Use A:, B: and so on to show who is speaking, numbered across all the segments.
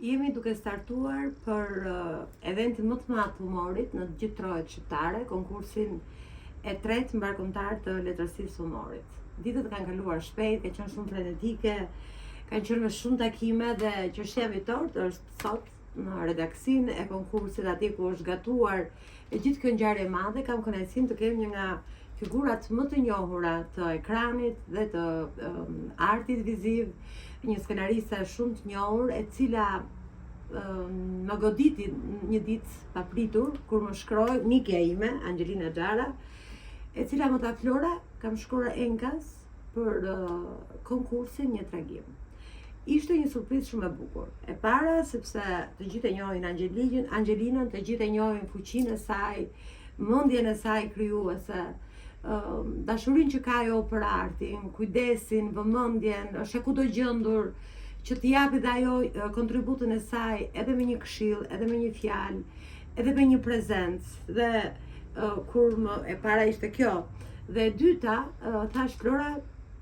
A: Jemi duke startuar për eventin më të madh të humorit në gjithë trojet shqiptare, konkursin e tretë mbarkombëtar të letërsisë së humorit. Ditët kanë kaluar shpejt, kanë qenë shumë frenetike, kanë qenë me shumë takime dhe çështja vitore është sot në redaksin e konkursit atje ku është gatuar e gjithë kjo ngjarje e madhe. Kam kënaqësinë të kem një nga figurat më të njohura të ekranit dhe të artit viziv, një skenariste shumë të njohur, e cila më goditi një ditë papritur kur më shkroi mikja ime, Angelina Xhara, e cila më tha: Flora, kam shkruar enkas për konkursin Një tragim. Ishte një surprizë shumë e bukur. E para sepse të gjithë e njohin Angelinën, të gjithë e njohin fuqinë e saj, mendjen e saj krijuese, dashurinë që ka ajo për artin, kujdesin, vëmendjen, është e kudo gjendur që t'i japi dhe ajo kontributin e saj edhe me një këshill, edhe me një fjalë, edhe me një prezencë. Dhe kur e para ishte kjo. Dhe e dyta, thash: Flora,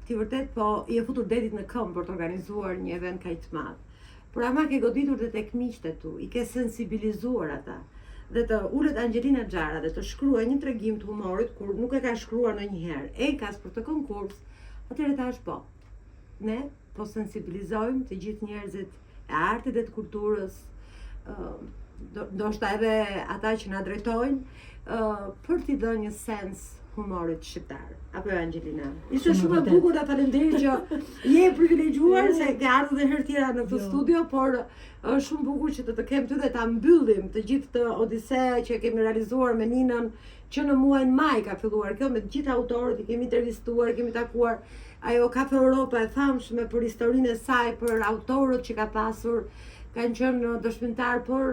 A: ti vërtet po i e futur detit në këmbë për të organizuar një event kaq të madh. Por ama ke goditur dhe tek miqtë tu, i ke sensibilizuar ata. Dhe të ulet Angelina Xhara dhe të shkruaj një tregim të humorit kur nuk e ka shkruar ndonjëherë enkas për të konkurs, atëherë thash po. Ne po sensibilizojmë të gjithë njerëzit e artit dhe të kulturës, ndoshta edhe ata që na drejtojnë, për t'i dhënë një sens humorit shqiptar. Apo Angelina? Ishte shumë e bukur, ta falenderoj që je e privilegjuar se ke ardhur edhe herë tjera në këtë studio, por është shumë bukur që të kem ty dhe ta mbyllim të gjithë të odise që kemi realizuar me Ninën, që në muajin maj ka filluar kjo, me të gjithë autorët i kemi intervistuar, kemi takuar. Ajo Kafe Europa e famshme për historinë e saj, për autorët që ka pasur, kanë qenë dëshmitar, por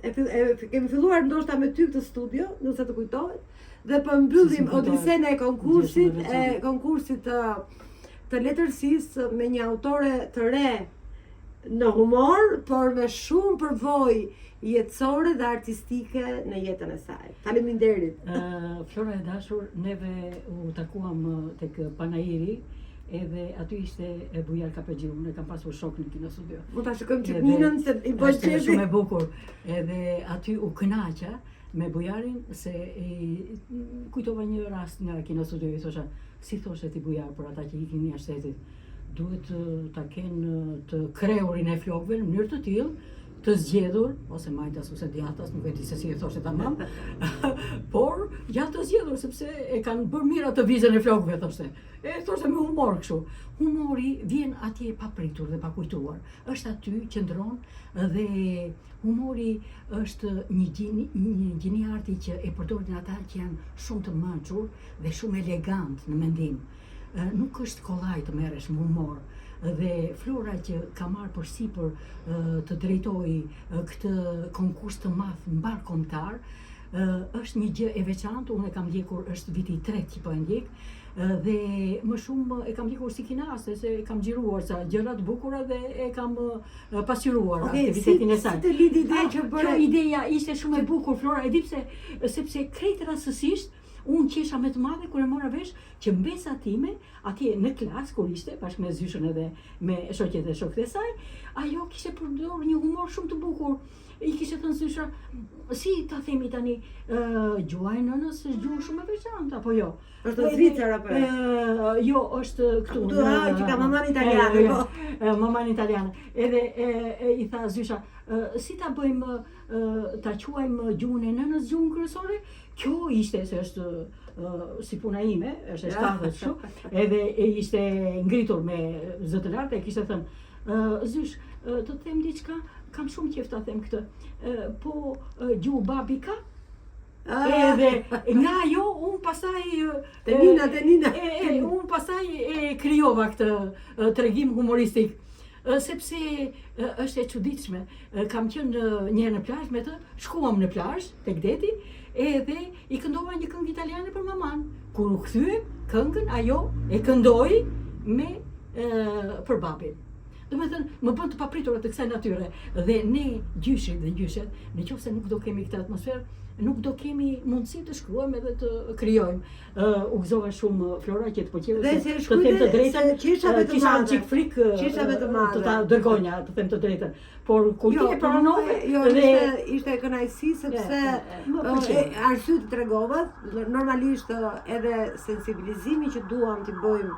A: kemi filluar ndoshta me ty këtë studio, nëse të kujtohet, dhe po mbyllim odisen e konkursit të letërsisë me një autore të re në humor, por me shumë përvojë jetësore dhe artistike në jetën e saj. Faleminderit.
B: Flora e dashur, neve u takuam tek Panairi, edhe aty ishte e Bujar Kapegjiu, ne kam pasur shok në kino studio.
A: Mund ta shikojmë çik Ninën se i bëj çefi.
B: Është shumë e bukur. Edhe aty u kënaqa me Bujarin se kujtova një rast nga kino studio, i thosha: si thoshe ti Bujar për ata që ikin jashtë shtetit, duhet ta kenë të kreurin e flokëve në mënyrë të tillë të zgjedhur, ose majtas ose djathtas, nuk e di se si e thoshe tamam, por ja të zgjedhur sepse e kanë bërë mirë atë vizën e flokëve, thoshte. E thoshte me humor kështu. Humori vjen atje pa pritur dhe pa kujtuar. Është aty qëndron dhe humori është një gjini arti që e përdorin ata që janë shumë të mençur dhe shumë elegant në mendim. Nuk është kollaj të merresh me humor. Dhe Flora që ka marrë përsipër të drejtojë këtë konkurs të madh mbarkombëtar, është një gjë e veçantë. Unë e kam ndjekur, është viti i tretë që po e ndjek, dhe më shumë e kam ndjekur si kinaste, se e kam xhiruar sa gjëra të bukura dhe e kam pasqyruar aktivitetin e saj.
A: Si të lidi ideja që bëre?
B: Ideja ishte shumë e bukur, Flora, e di pse, sepse krejt rastësisht unë qesha me të madhe kur e mora vesh që mbesa time, atje në klasë kur ishte, bashkë me Zyshën edhe me shoqet e shokët e saj, ajo kishte përdorur një humor shumë të bukur. I kishte thënë Zysha: si ta themi tani, gjuha e nënës është gjuhë shumë e veçantë, apo jo?
A: Është Zvicër apo?
B: Jo, është këtu.
A: Që ka maman italiane, po.
B: Maman italiane. Edhe i tha Zysha: si ta bëjmë, ta quajmë gjuhën e nënës gjuhën kryesore? Kjo ishte, se është si puna ime, është e shtathët kështu, edhe e ishte ngritur me zë të lartë, e kishte thënë: Zysh, të them diçka, kam shumë qejf ta them këtë. Po gjuhë babi ka? Edhe nga ajo unë pastaj
A: te Nina.
B: Unë pastaj e krijova këtë tregim humoristik. Sepse është e çuditshme. Kam qenë një herë në plazh me të, shkuam në plazh tek deti, edhe i këndova një këngë italiane për maman. Kur u kthyem këngën, ajo e këndoi me për babin. Domethënë, më bën të papritur të kësaj natyre dhe ne gjyshet, nëse nuk do kemi këtë atmosferë, nuk do kemi mundësi të shkruajmë edhe të krijojmë. U gëzova shumë Flora që të pëlqeu
A: Dhe
B: se
A: se
B: të them të drejtën,
A: qishave të
B: kisha
A: madhe.
B: një çik frikë
A: Qishave të madhe.
B: të ta dërgonja, të them të drejtën. Por kur ti e pranove
A: ishte kënaqësi sepse
B: më pëlqeu.
A: arsye të tregova, normalisht edhe sensibilizimi që duam të bëjmë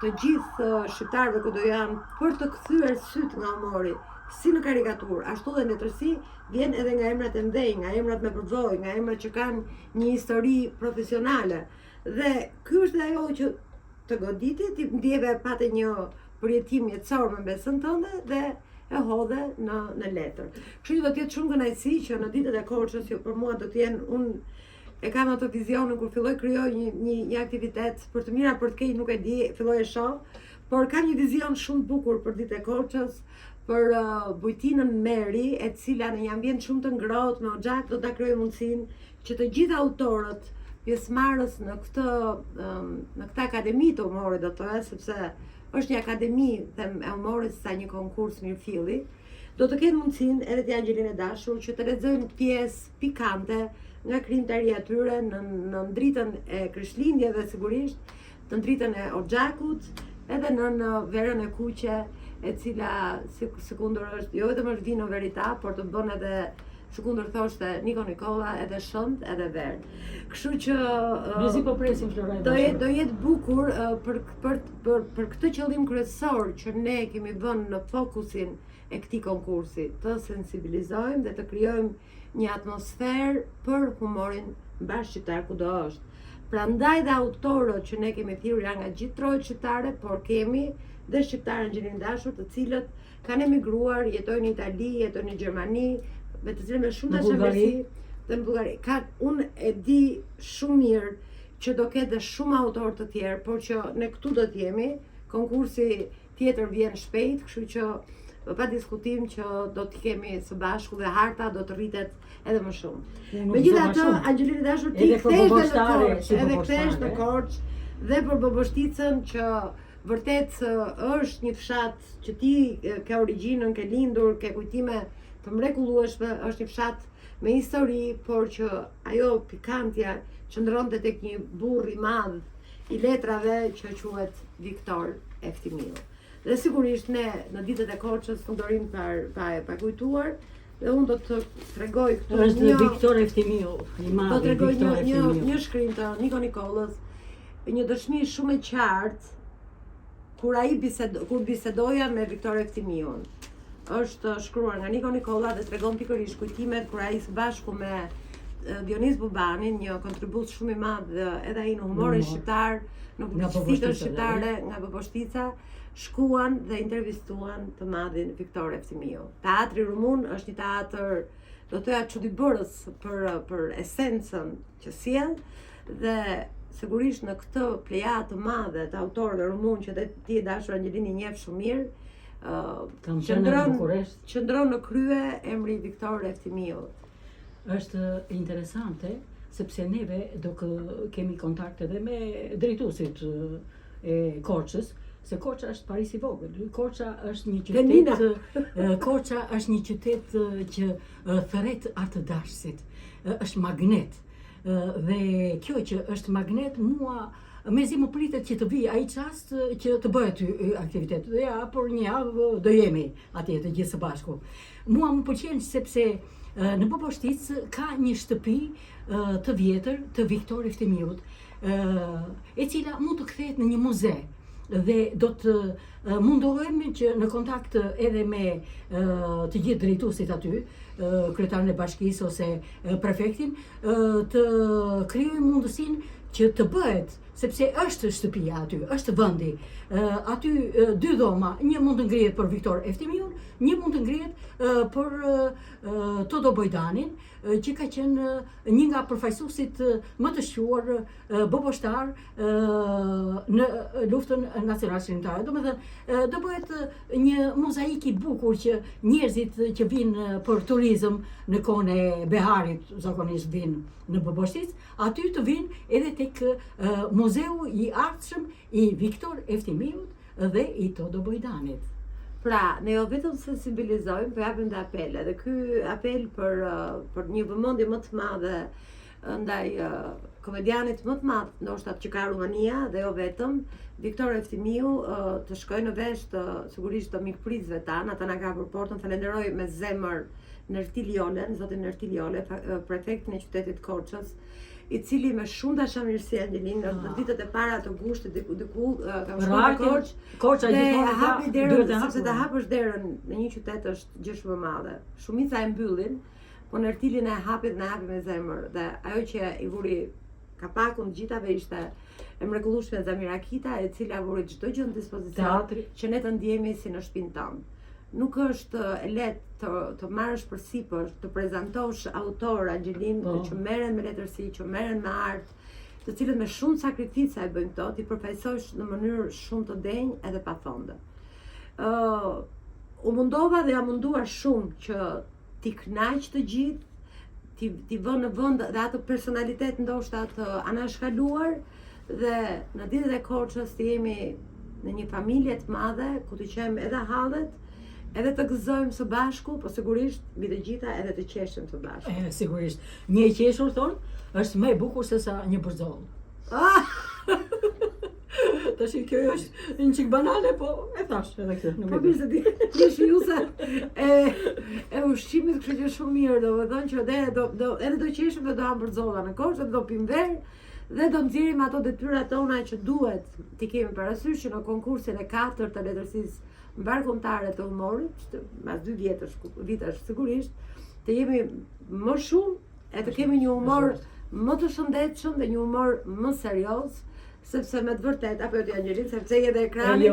A: të gjithë shqiptarëve ku do janë për të kthyer syt nga humori, si në karikaturë, ashtu dhe në letërsi, vjen edhe nga emrat e mdhej, nga emrat me përvojë, nga emrat që kanë një histori profesionale. Dhe ky është ajo që të goditi, ti ndjeve pate një përjetim jetësor me besën tënde dhe e hodhe në letër. Kështu që do të jetë shumë kënaqësi që në ditët e Korçës, që për mua do të jenë, unë e kam ato vizionin kur filloj krijoj një aktivitet për të mira për të keq nuk e di, filloj e shoh, por kam një vizion shumë bukur për ditët e Korçës, për bujtinën Meri, e cila në një ambient shumë të ngrohtë me Oxhak do ta krijoj mundësinë që të gjithë autorët pjesëmarrës në këtë akademi të humorit, do të thoya, sepse është një akademi them e humorit sa një konkurs mirëfilli, do të kenë mundësinë edhe të Angjelinë e dashur që të lexojnë pjesë pikante nga krijimtaria e tyre në ndritën e Krishtlindjeve sigurisht, të ndritën e Oxhakut, edhe në verën e kuqe, e cila sekundër është jo vetëm është vino verita, por të bën edhe sekundër thoshte Niko Nikolla, edhe shënd, edhe verë. Kështu që
B: Nezi po presim Flora.
A: do jetë bukur për këtë qëllim kryesor që ne kemi vënë në fokusin e këtij konkursi, të sensibilizojmë dhe të krijojmë një atmosferë për humorin bashkëshqiptar kudo është. Prandaj dhe autorët që ne kemi thirrur janë nga gjithë trojet shqiptare, por kemi dhe shqiptarë Angjelinë dashur, të cilët kanë emigruar, jetojnë në Itali, jetojnë në Gjermani, me të cilën me shumë dashamirësi, dhe në Bullgari. Unë e di shumë mirë që do ketë dhe shumë autorë të tjerë, por që ne këtu do t'jemi, konkursi tjetër vjen shpejt, kështu që pa diskutim që do t'i kemi së bashku dhe harta do të rritet edhe më shumë. Megjithatë, Angjelinë dashur, ti kthehesh në Korçë dhe për Boboshticën që vërtet është një fshat që ti ke origjinën, ke lindur, ke kujtime të mrekullueshme, është një fshat me histori, por që ajo pikantja qëndronte tek një burr i madh i letrave që quhet Viktor Eftimiu. Dhe sigurisht ne në ditët e Korçës nuk do rim pa kujtuar, dhe unë do të tregoj këtu
B: është Viktor Eftimiu, i madh.
A: Do të tregoj një shkrim të Niko Nikollës, një dëshmi shumë e qartë kur bisedoja me Viktor Eftimiun. Është shkruar nga Niko Nikolla dhe tregon pikërisht kujtimet kur ai së bashku me Dionis Bubanin, një kontribut shumë i madh edhe ai në humorin shqiptar, në publicistikën shqiptare nga Boboshtica, shkuan dhe intervistuan të madhin Viktor Eftimiu. Teatri rumun është një teatr, do të thoya çuditbërës për esencën që sjell, dhe sigurisht në këtë plejadë të madhe të autorëve rumun që ti e dashur Angjelinë njeh shumë mirë, qëndron në krye emri Viktor Eftimiu.
B: Është interesante sepse neve do kemi kontakt edhe me drejtuesit e Korçës, se Korça është Paris i vogël. Korça është një qytet që thret atë dashësit. Është magnet. Dhe kjo që është magnet mua mezi më pritet që të vi ai çast që të bëhet aktivitet. Dhe ja, por një javë do jemi atje të gjithë së bashku. Mua më pëlqen sepse në Boboshticë ka një shtëpi të vjetër të Viktor Eftimiut, e cila mund të kthehet në një muze. Dhe do të mundohemi që në kontakt edhe me të gjithë drejtuesit aty, kryetarin e bashkisë ose prefektin, të krijojmë mundësinë që të bëhet, sepse është shtëpia aty, është vendi. Aty dy dhoma, një mund të ngrihet për Viktor Eftimiun, një mund të ngrihet për Todo Bojdanin, që ka qenë një nga përfaqësuesit më të shquar boboshtar në luftën nacionale shqiptare. Domethënë do bëhet një mozaik i bukur që njerëzit që vinë për turizëm në kohën e beharit, zakonisht vinë në Boboshticë, aty të vinë edhe tek muzeu i artshëm i Viktor Eftimiut dhe i Todo Bojdanit.
A: Pra, ne jo vetëm sensibilizojmë, po japim dhe apele. Dhe ky apel për një vëmendje më të madhe ndaj komedianit më të madh, ndoshta që ka Rumania dhe jo vetëm, Viktor Eftimiu, të shkojë në vesh sigurisht të mikpritësve tanë, ata na ka për portën, falenderoj me zemër Nertil Jolen, zotin Nertil Jole, prefektin e qytetit Korçës, i cili me shumë dashamirësi Angelin në ditët e para të gushtit diku kam shkuar në
B: Korçë
A: dhe hapi derën, sepse të hapësh derën në një qytet është gjë shumë e madhe. Shumica e mbyllin, po Nertilin e hapi me zemër dhe ajo që i vuri kapakun të gjithave ishte e mrekullueshme Zamira Kita, e cila vuri çdo gjë në dispozicion që ne të ndjehemi si në shtëpinë tonë. Nuk është e lehtë të marrësh përsipër, të prezantosh autor Angelin që merren me letërsi, që merren me art, të cilët me shumë sakrifica e bëjnë këto, ti përfaqësosh në mënyrë shumë të denjë edhe pa fonde. U mundova dhe jam munduar shumë që t'i kënaq të gjithë, t'i vë në vend dhe atë personalitet ndoshta të anashkaluar dhe në ditët e Korçës të jemi në një familje të madhe ku të qejmë edhe hallet, edhe të gëzojmë së bashku, po sigurisht mbi të gjitha edhe të qeshim së bashku.
B: Sigurisht. Një e qeshur thonë është më e bukur se sa një përzoll. Tash kjo është një çik banale, po e thash edhe këtë.
A: Po mirë se ti shijuesa e ushqimit, kështu që shumë mirë, domethënë që edhe do qeshim dhe do ham përzolla në Korçë, do pim verë dhe do nxjerrim ato detyrat tona që duhet t'i kemi parasysh që në konkursin e 4 të letërsisë mbarkombëtare të humorit, mas 2 vitesh sigurisht, të jemi më shumë e të kemi një humor më të shëndetshëm dhe një humor më serioz, sepse me të vërtet, apo jo ti Angelin, sepse edhe ekrani,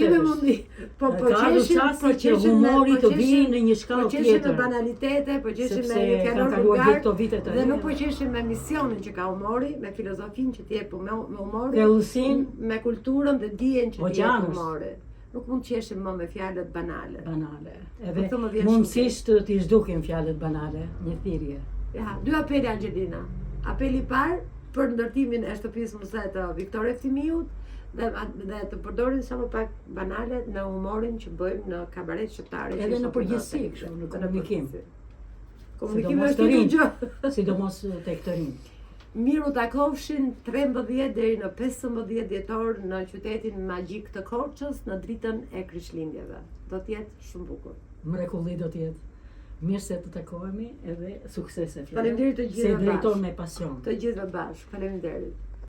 A: jemi mundi, po qeshim
B: humori të vinë në një shkallë tjetër.
A: Po qeshim me banalitete, po qeshim me një fjalor vulgar, dhe nuk po qeshim me misionin që ka humori, me filozofinë që t'jep me humorin, me kulturën dhe dijen që t'jep humori. Nuk mund të qeshim më me fjalët banale.
B: Edhe mundësisht t'i zhdukin fjalët banale, një thirrje.
A: Ja, 2 apele Angelina. Apeli i parë për ndërtimin e shtëpisë mëse të Viktor Eftimiut dhe të përdorin sa më pak banale në humorin që bëjmë në kabaret shqiptare.
B: Edhe në përgjithësi, kështu, në komunikim.
A: Komunikimi është një gjë.
B: Sidomos tek të rinj.
A: Miru takofshin 13 deri në 15 dhjetor në qytetin magjik të Korçës në dritën e Krishtlindjeve. Do t'jetë shumë bukur.
B: Mrekulli do t'jetë. Mirë se të takohemi edhe suksese.
A: Faleminderit të gjithëve bashkë.
B: Se drejton me pasion.
A: Të gjithëve bashkë. Faleminderit.